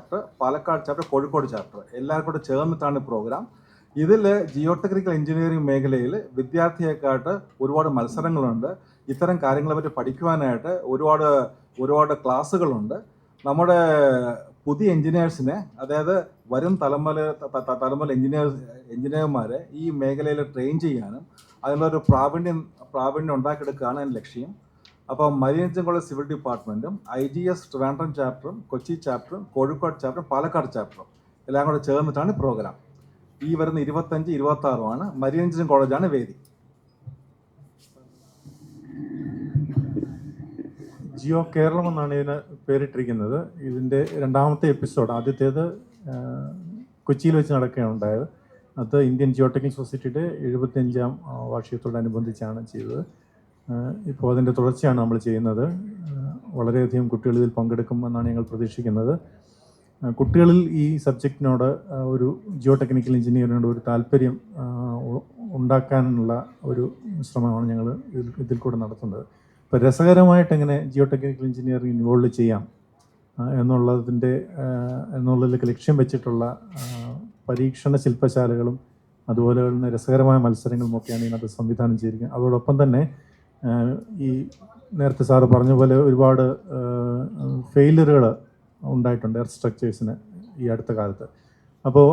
Chapter, Palakkad chapter, Kozhikode chapter എല്ലാം കൂടെ ചേർന്നിട്ടാണ് പ്രോഗ്രാം. ഇതിൽ ജിയോ ടെക്നിക്കൽ എഞ്ചിനീയറിംഗ് മേഖലയിൽ വിദ്യാർത്ഥിയെക്കാട്ട് ഒരുപാട് മത്സരങ്ങളുണ്ട്. ഇത്തരം കാര്യങ്ങളെ പറ്റി പഠിക്കുവാനായിട്ട് ഒരുപാട് ക്ലാസ്സുകളുണ്ട്. നമ്മുടെ പുതിയ എഞ്ചിനീയേഴ്സിനെ, അതായത് വരും തലമുറ എഞ്ചിനീയർമാരെ ഈ മേഖലയിൽ ട്രെയിൻ ചെയ്യാനും അതിലൊരു പ്രാവീണ്യം ഉണ്ടാക്കിയെടുക്കുകയാണ് എൻ്റെ ലക്ഷ്യം. അപ്പോൾ മരീൻ എഞ്ചിനീയറിംഗ് കോളേജ് സിവിൽ ഡിപ്പാർട്ട്മെൻറ്റും IGS ട്രിവാൻഡ്രം ചാപ്റ്ററും കൊച്ചി ചാപ്റ്ററും കോഴിക്കോട് ചാപ്റ്ററും പാലക്കാട് ചാപ്റ്ററും എല്ലാം കൂടെ ചേർന്നിട്ടാണ് പ്രോഗ്രാം. ഈ വരുന്ന 25, 26 മരീൻ എഞ്ചിനീയറിംഗ് കോളേജാണ് വേദി. ജിയോ കേരളം എന്നാണ് ഇതിന് പേരിട്ടിരിക്കുന്നത്. ഇതിൻ്റെ രണ്ടാമത്തെ എപ്പിസോഡ്, ആദ്യത്തേത് കൊച്ചിയിൽ വെച്ച് നടക്കുകയുണ്ടായത്. അത് ഇന്ത്യൻ ജിയോ ടെക്നിക്കൽ സൊസൈറ്റിയുടെ 75ാം വാർഷികത്തോടനുബന്ധിച്ചാണ് ചെയ്തത്. ഇപ്പോൾ അതിൻ്റെ തുടർച്ചയാണ് നമ്മൾ ചെയ്യുന്നത്. വളരെയധികം കുട്ടികൾ ഇതിൽ പങ്കെടുക്കുമെന്നാണ് ഞങ്ങൾ പ്രതീക്ഷിക്കുന്നത്. കുട്ടികളിൽ ഈ സബ്ജക്റ്റിനോട് ഒരു ജിയോ ടെക്നിക്കൽ എഞ്ചിനീയറിനോട് ഒരു താല്പര്യം ഉണ്ടാക്കാനുള്ള ഒരു ശ്രമമാണ് ഞങ്ങൾ ഇതിൽ കൂടെ നടത്തുന്നത്. ഇപ്പോൾ രസകരമായിട്ട് എങ്ങനെ ജിയോ ടെക്നിക്കൽ എഞ്ചിനീയറിംഗ് ഇൻവോൾവ് ചെയ്യാം എന്നുള്ളതിലേക്ക് ലക്ഷ്യം വെച്ചിട്ടുള്ള പരീക്ഷണ ശില്പശാലകളും അതുപോലെ തന്നെ രസകരമായ മത്സരങ്ങളുമൊക്കെയാണ് ഇതിനകത്ത് സംവിധാനം ചെയ്തിരിക്കുന്നത്. അതോടൊപ്പം തന്നെ ഈ നേരത്തെ സാറ് പറഞ്ഞ പോലെ ഒരുപാട് ഫെയിലറുകൾ ഉണ്ടായിട്ടുണ്ട് എർത്ത് സ്ട്രക്ചേഴ്സിന് ഈ അടുത്ത കാലത്ത്. അപ്പോൾ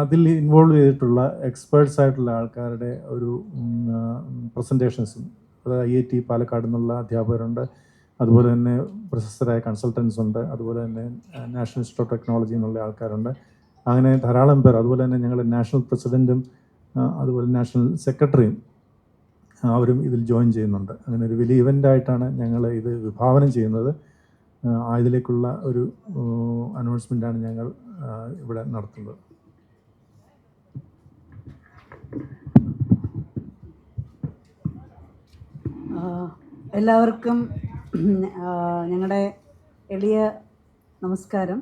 അതിൽ ഇൻവോൾവ് ചെയ്തിട്ടുള്ള എക്സ്പേർട്സ് ആയിട്ടുള്ള ആൾക്കാരുടെ ഒരു പ്രസൻറ്റേഷൻസും, അതായത് IIT പാലക്കാട് നിന്നുള്ള അധ്യാപകരുണ്ട്, അതുപോലെ തന്നെ പ്രശസ്തരായ കൺസൾട്ടൻസ് ഉണ്ട്, അതുപോലെ തന്നെ നാഷണൽ ഇൻസ്റ്റിറ്റ്യൂട്ട് ഓഫ് ടെക്നോളജി എന്നുള്ള ആൾക്കാരുണ്ട്. അങ്ങനെ ധാരാളം പേർ, അതുപോലെ തന്നെ ഞങ്ങളുടെ നാഷണൽ പ്രസിഡൻറ്റും അതുപോലെ നാഷണൽ സെക്രട്ടറിയും അവരും ഇതിൽ ജോയിൻ ചെയ്യുന്നുണ്ട്. അങ്ങനെ ഒരു വലിയ ഇവൻ്റായിട്ടാണ് ഞങ്ങൾ ഇത് വിഭാവനം ചെയ്യുന്നത്. ഇതിലേക്കുള്ള ഒരു അനൗൺസ്മെൻ്റാണ് ഞങ്ങൾ ഇവിടെ നടത്തുന്നത്. എല്ലാവർക്കും ഞങ്ങളുടെ എളിയ നമസ്കാരം.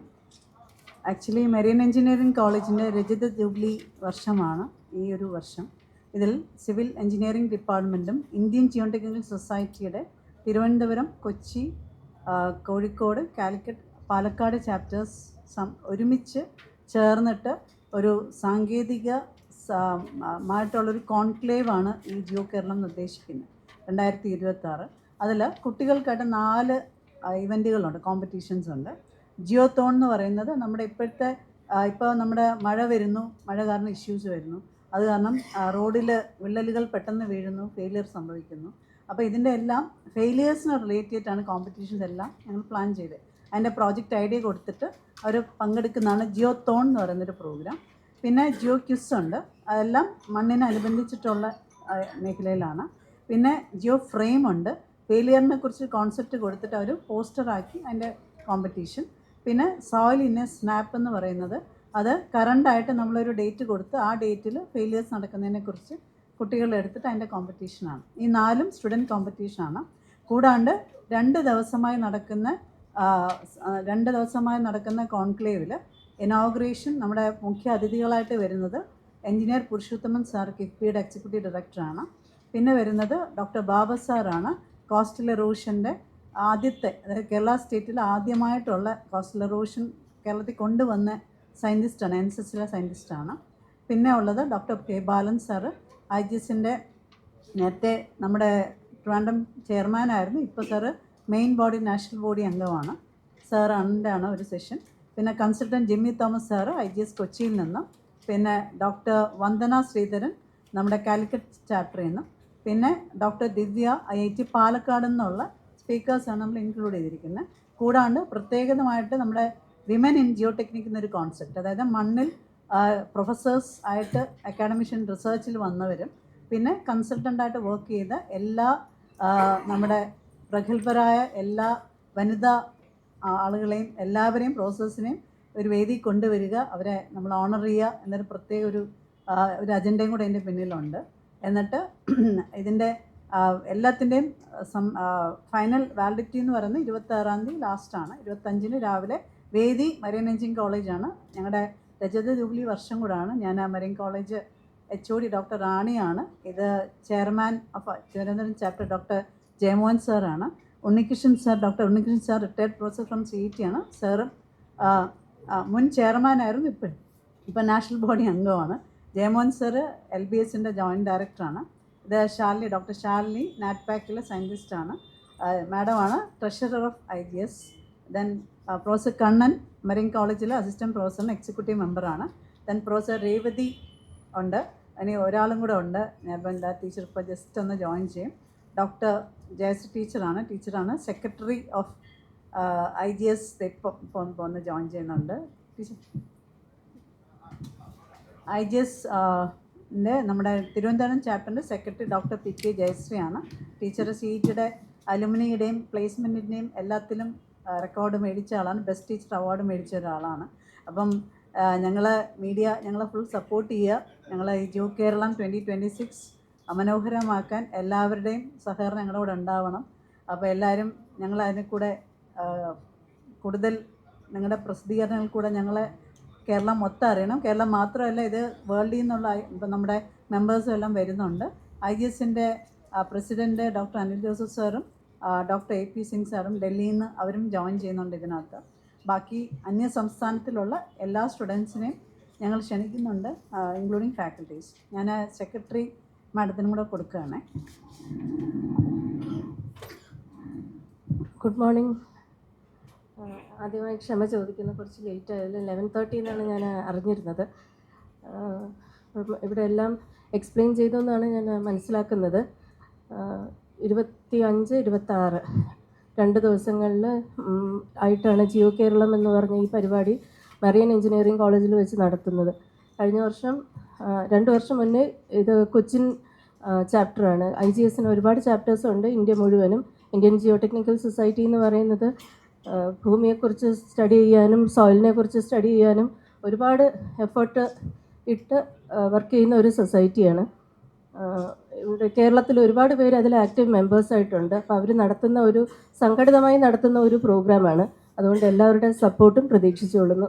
ആക്ച്വലി മരീൻ എഞ്ചിനീയറിംഗ് കോളേജിൻ്റെ രജത ജൂബിലി വർഷമാണ് ഈ ഒരു വർഷം. ഇതിൽ സിവിൽ എഞ്ചിനീയറിംഗ് ഡിപ്പാർട്ട്മെൻറ്റും ഇന്ത്യൻ ജിയോ ടെക്നിക്കൽ സൊസൈറ്റിയുടെ തിരുവനന്തപുരം, കൊച്ചി, കോഴിക്കോട്, കാലിക്കറ്റ്, പാലക്കാട് ചാപ്റ്റേഴ്സ് ഒരുമിച്ച് ചേർന്നിട്ട് ഒരു സാങ്കേതികമായിട്ടുള്ളൊരു കോൺക്ലേവാണ് ഈ ജിയോ കേരളം നിർദ്ദേശിക്കുന്നത് 2026. അതിൽ കുട്ടികൾക്കായിട്ട് 4 ഇവൻറ്റുകളുണ്ട്, കോമ്പറ്റീഷൻസ് ഉണ്ട്. ജിയോ തോൺ എന്ന് പറയുന്നത് നമ്മുടെ ഇപ്പോൾ നമ്മുടെ മഴ കാരണം ഇഷ്യൂസ് വരുന്നു, അത് കാരണം റോഡിൽ വിള്ളലുകൾ പെട്ടെന്ന് വീഴുന്നു, ഫെയിലിയർ സംഭവിക്കുന്നു. അപ്പോൾ ഇതിൻ്റെ എല്ലാം ഫെയിലിയേഴ്സിന് റിലേറ്റ് ചെയ്തിട്ടാണ് കോമ്പറ്റീഷൻസ് എല്ലാം ഞങ്ങൾ പ്ലാൻ ചെയ്തത്. അതിൻ്റെ പ്രോജക്റ്റ് ഐഡിയ കൊടുത്തിട്ട് അവർ പങ്കെടുക്കുന്നതാണ് ജിയോ തോൺ എന്ന് പറയുന്നൊരു പ്രോഗ്രാം. പിന്നെ ജിയോ ക്യുസ് ഉണ്ട്, അതെല്ലാം മണ്ണിനനുബന്ധിച്ചിട്ടുള്ള മേഖലയിലാണ്. പിന്നെ ജിയോ ഫ്രെയിം ഉണ്ട്, ഫെയിലിയറിനെ കുറിച്ച് കോൺസെപ്റ്റ് കൊടുത്തിട്ട് അവർ പോസ്റ്ററാക്കി അതിൻ്റെ കോമ്പറ്റീഷൻ. പിന്നെ സോയിൽ ഇൻ എ സ്നാപ്പ് എന്ന് പറയുന്നത്, അത് കറണ്ടായിട്ട് നമ്മളൊരു ഡേറ്റ് കൊടുത്ത് ആ ഡേറ്റിൽ ഫെയിലിയേഴ്സ് നടക്കുന്നതിനെക്കുറിച്ച് കുട്ടികളെ എടുത്തിട്ട് അതിൻ്റെ കോമ്പറ്റീഷനാണ്. ഈ 4 സ്റ്റുഡൻറ്റ് കോമ്പറ്റീഷനാണ്. കൂടാണ്ട് 2 ദിവസമായി നടക്കുന്ന കോൺക്ലേവിൽ ഇനോഗ്രേഷൻ നമ്മുടെ മുഖ്യ അതിഥികളായിട്ട് വരുന്നത് എഞ്ചിനീയർ പുരുഷോത്തമൻ സാർ, കിഫ്ബിയുടെ എക്സിക്യൂട്ടീവ് ഡയറക്ടറാണ്. പിന്നെ വരുന്നത് ഡോക്ടർ ബാബ സാറാണ്, കോസ്റ്റൽ എറോഷൻ്റെ ആദ്യത്തെ, അതായത് കേരള സ്റ്റേറ്റിൽ ആദ്യമായിട്ടുള്ള കോസ്റ്റൽ എറോഷൻ കേരളത്തിൽ കൊണ്ടുവന്ന സയൻറ്റിസ്റ്റാണ്, NSSലെ സയൻറ്റിസ്റ്റാണ്. പിന്നെ ഉള്ളത് ഡോക്ടർ K. ബാലൻ സാറ്, IGSൻ്റെ നേരത്തെ നമ്മുടെ ട്രിവാൻഡ്രം ചെയർമാനായിരുന്നു, ഇപ്പോൾ sir main body national body അംഗമാണ്. സാർ ആണ് ഒരു സെഷൻ. പിന്നെ consultant Jimmy Thomas sir IGS കൊച്ചിയിൽ നിന്നും, പിന്നെ ഡോക്ടർ വന്ദന ശ്രീധരൻ നമ്മുടെ കാലിക്കറ്റ് ചാപ്റ്ററിൽ നിന്നും, പിന്നെ ഡോക്ടർ ദിവ്യ IIT പാലക്കാട് നിന്നുള്ള സ്പീക്കേഴ്സാണ് നമ്മൾ ഇൻക്ലൂഡ് ചെയ്തിരിക്കുന്നത്. കൂടാണ്ട് പ്രത്യേകമായിട്ട് നമ്മുടെ വിമൻ ഇൻ ജിയോ ടെക്നിക് എന്നൊരു കോൺസെപ്റ്റ്, അതായത് മണ്ണിൽ പ്രൊഫസേഴ്സ് ആയിട്ട് അക്കാഡമിഷ്യൻ റിസർച്ചിൽ വന്നവരും പിന്നെ കൺസൾട്ടൻ്റായിട്ട് വർക്ക് ചെയ്ത എല്ലാ നമ്മുടെ പ്രഗത്ഭരായ എല്ലാ വനിതാ ആളുകളെയും എല്ലാവരെയും പ്രൊഫസേഴ്സിനെയും ഒരു വേദി കൊണ്ടുവരിക, അവരെ നമ്മൾ ഓണർ ചെയ്യുക എന്നൊരു പ്രത്യേക ഒരു അജണ്ടയും കൂടെ അതിൻ്റെ പിന്നിലുണ്ട്. എന്നിട്ട് ഇതിൻ്റെ എല്ലാത്തിൻ്റെയും ഫൈനൽ വാലിഡിറ്റി എന്ന് പറയുന്നത് 26-ാം തീയതി ലാസ്റ്റാണ്. 25-ന് രാവിലെ വേദി മരീൻ എഞ്ചിനീയറിംഗ് കോളേജാണ്. ഞങ്ങളുടെ രജത ജൂബിലി വർഷം കൂടാണ്. ഞാൻ മരീൻ കോളേജ് HOD ഡോക്ടർ റാണിയാണ്. ഇത് chairman of Thiruvananthapuram chapter doctor Jayamohan സാറാണ്. Doctor Unnikrishnan sir retired professor from CET ആണ്. സാറും മുൻ ചെയർമാനായിരുന്നു. ഇപ്പം നാഷണൽ ബോഡി അംഗമാണ്. ജയമോഹൻ സർ LBSൻ്റെ ജോയിൻറ്റ് ഡയറക്ടറാണ്. ഇത് ഡോക്ടർ ഷാലിനി നാറ്റ്പാക്കിലെ സയൻറ്റിസ്റ്റാണ്. മാഡമാണ് treasurer of IGS. Then professor Kannan marine കോളേജിലെ അസിസ്റ്റൻറ്റ് പ്രൊഫസറിന് എക്സിക്യൂട്ടീവ് മെമ്പറാണ്. ദെൻ പ്രൊഫസർ രേവതി ഉണ്ട്. ഇനി ഒരാളും കൂടെ ഉണ്ട്, നിർബന്ധ ടീച്ചർ ഇപ്പോൾ ജസ്റ്റ് ഒന്ന് ജോയിൻ ചെയ്യും. ഡോക്ടർ ജയശ്രീ ടീച്ചറാണ് സെക്രട്ടറി ഓഫ് IGS. ഇപ്പോൾ ഒന്ന് ജോയിൻ ചെയ്യുന്നുണ്ട് ടീച്ചർ. IGS നമ്മുടെ തിരുവനന്തപുരം ചാപ്റ്ററിൻ്റെ സെക്രട്ടറി ഡോക്ടർ PK ജയശ്രീയാണ്. ടീച്ചർ CETയുടെ അലുമിനിയുടെയും പ്ലേസ്മെൻറ്റിൻ്റെയും എല്ലാത്തിലും റെക്കോർഡ് മേടിച്ച ആളാണ്. ബെസ്റ്റ് ടീച്ചർ അവാർഡ് മേടിച്ച ഒരാളാണ്. അപ്പം ഞങ്ങളെ ഫുൾ സപ്പോർട്ട് ചെയ്യുക. ഞങ്ങൾ ഈ ജിയോ കേരളം 2026 മനോഹരമാക്കാൻ എല്ലാവരുടെയും സഹകരണം ഞങ്ങളോട് ഉണ്ടാവണം. അപ്പോൾ എല്ലാവരും ഞങ്ങളതിനെ കൂടെ കൂടുതൽ നിങ്ങളുടെ പ്രസിദ്ധീകരണങ്ങൾ കൂടെ ഞങ്ങളെ കേരളം മൊത്തം അറിയണം. കേരളം മാത്രമല്ല, ഇത് വേൾഡിൽ നിന്നുള്ള ഇപ്പം നമ്മുടെ മെമ്പേഴ്സും എല്ലാം വരുന്നുണ്ട്. IGSൻ്റെ പ്രസിഡൻറ്റ് ഡോക്ടർ അനിൽ ജോസഫ് സാറും ഡോക്ടർ AP സിംഗ് സാറും ഡൽഹിയിൽ നിന്ന് അവരും ജോയിൻ ചെയ്യുന്നുണ്ട് ഇതിനകത്ത്. ബാക്കി അന്യ സംസ്ഥാനത്തിലുള്ള എല്ലാ സ്റ്റുഡൻസിനെയും ഞങ്ങൾ ക്ഷണിക്കുന്നുണ്ട്, ഇൻക്ലൂഡിങ് ഫാക്കൽറ്റീസ്. ഞാൻ സെക്രട്ടറി മാഡത്തിനും കൂടെ കൊടുക്കുകയാണേ. Good morning. ആദ്യമായി ക്ഷമ ചോദിക്കുന്ന, കുറച്ച് ലേറ്റ് ആയാലും 11:30 ഞാൻ അറിഞ്ഞിരുന്നത്. ഇവിടെ എല്ലാം എക്സ്പ്ലെയിൻ ചെയ്തു എന്നാണ് ഞാൻ മനസ്സിലാക്കുന്നത്. 25, 26 2 ദിവസങ്ങളിൽ ആയിട്ടാണ് ജിയോ കേരളം എന്ന് പറഞ്ഞ ഈ പരിപാടി മറൈൻ എഞ്ചിനീയറിംഗ് കോളേജിൽ വെച്ച് നടത്തുന്നത്. കഴിഞ്ഞ വർഷം 2 വർഷം മുന്നേ ഇത് കൊച്ചിൻ ചാപ്റ്ററാണ്. IGSന് ഒരുപാട് ചാപ്റ്റേഴ്സ് ഉണ്ട് ഇന്ത്യ മുഴുവനും. ഇന്ത്യൻ ജിയോ ടെക്നിക്കൽ സൊസൈറ്റി എന്ന് പറയുന്നത് ഭൂമിയെക്കുറിച്ച് സ്റ്റഡി ചെയ്യാനും സോയിലിനെ കുറിച്ച് സ്റ്റഡി ചെയ്യാനും ഒരുപാട് എഫേർട്ട് ഇട്ട് വർക്ക് ചെയ്യുന്ന ഒരു സൊസൈറ്റിയാണ്. ഇവിടെ കേരളത്തിൽ ഒരുപാട് പേര് അതിൽ ആക്റ്റീവ് മെമ്പേഴ്സായിട്ടുണ്ട്. അപ്പോൾ അവർ സംഘടിതമായി നടത്തുന്ന ഒരു പ്രോഗ്രാമാണ്. അതുകൊണ്ട് എല്ലാവരുടെ സപ്പോർട്ടും പ്രതീക്ഷിച്ചുകൊള്ളുന്നു.